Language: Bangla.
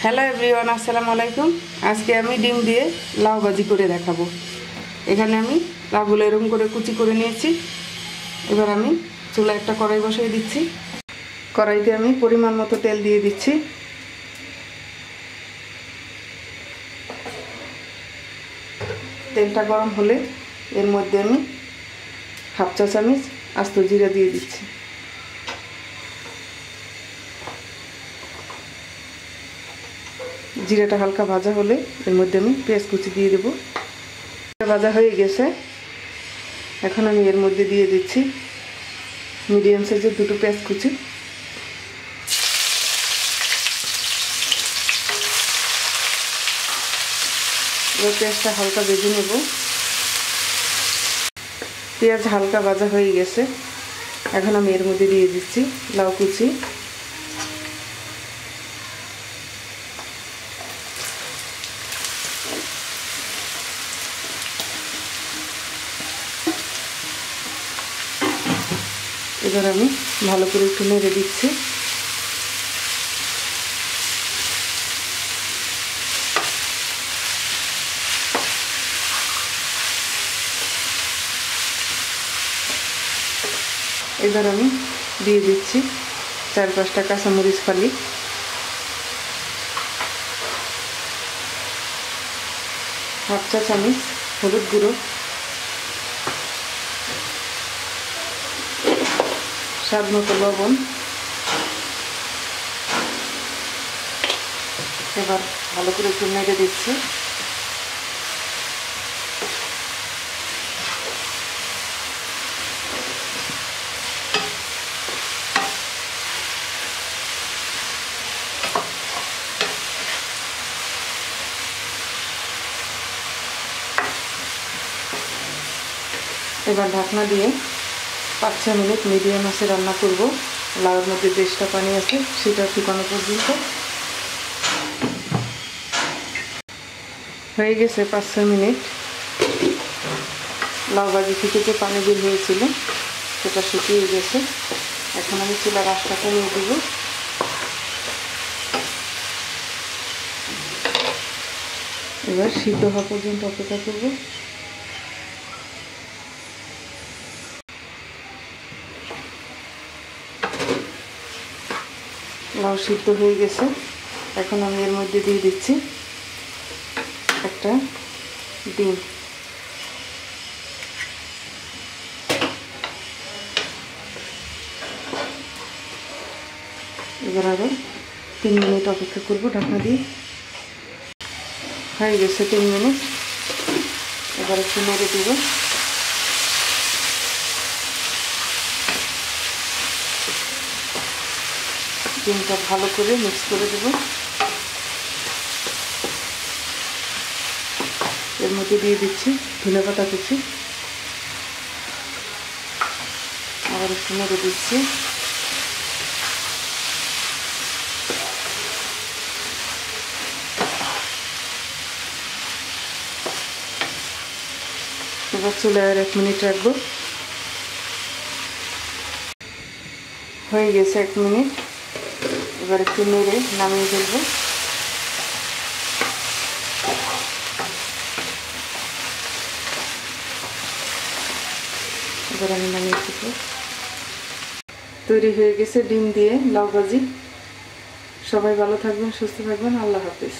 হ্যালো এভরিওয়ান, আসসালামু আলাইকুম। আজকে আমি ডিম দিয়ে লাউ ভাজি করে দেখাবো। এখানে আমি লাউগুলো এরকম করে কুচি করে নিয়েছি। এবার আমি চুলায় একটা কড়াই বসিয়ে দিচ্ছি। কড়াইতে আমি পরিমাণ মতো তেল দিয়ে দিচ্ছি। তেলটা গরম হলে এর মধ্যে আমি হাফ চা চামচ আস্ত জিরা দিয়ে দিচ্ছি। জিরাটা হালকা ভাজা হলে এর মধ্যে আমি পেঁয়াজ কুচি দিয়ে দেব। ভাজা হয়ে গেছে, এখন আমি এর মধ্যে দিয়ে দিচ্ছি মিডিয়াম সাইজের দুটো পেঁয়াজ কুচি। এবার পেঁয়াজটা হালকা ভেজে নেব। পেঁয়াজ হালকা ভাজা হয়ে গেছে, এখন আমি এর মধ্যে দিয়ে দিচ্ছি লাউ কুচি। এবার আমি ভালো করে একটু নেড়ে দিচ্ছি। এবার আমি দিয়ে দিচ্ছি 4-5টা কাঁচামরিচ ফালি, হাফ চা চামচ হলুদ গুঁড়ো, স্বাদ মতো লবণ। এবার ভালো করে একটু নেড়ে দিচ্ছি। এবার ঢাকনা দিয়ে 5-6 মিনিট মিডিয়াম আঁচে রান্না করব। লাউয়ের মধ্যে বেশটা পানি আছে, সেটা শুকানো পর্যন্ত। হয়ে গেছে 5-6 মিনিট। লাউ ভাজি থেকে যে পানি বের হয়েছিল সেটা শুকিয়ে গেছে। এখন আমি চুলার আঁচটা কমিয়ে দেব। এবার সিদ্ধ হওয়া পর্যন্ত অপেক্ষা করব। লাউ সিদ্ধ হয়ে গেছে, এখন আমি এর মধ্যে দিয়ে দিচ্ছি একটা ডিম। এবার আরও 3 মিনিট অপেক্ষা করব ঢাকনা দিয়ে। হয়ে গেছে 3 মিনিট। এবার একটু নেড়ে দেব। ডিমটা ভালো করে মিক্স করে দেব। এর মধ্যে দিয়ে দিচ্ছি ধনেপাতা কুচি, আবার একটু নেড়ে দিচ্ছি। এবার চুলায় আর 1 মিনিট রাখবো। হয়ে গেছে 1 মিনিট। এবার একটু নেড়ে নামিয়ে ফেলবো। এবার আমি নামিয়ে ফেলবো। তৈরি হয়ে গেছে ডিম দিয়ে লাউ ভাজি। সবাই ভালো থাকবেন, সুস্থ থাকবেন। আল্লাহ হাফেজ।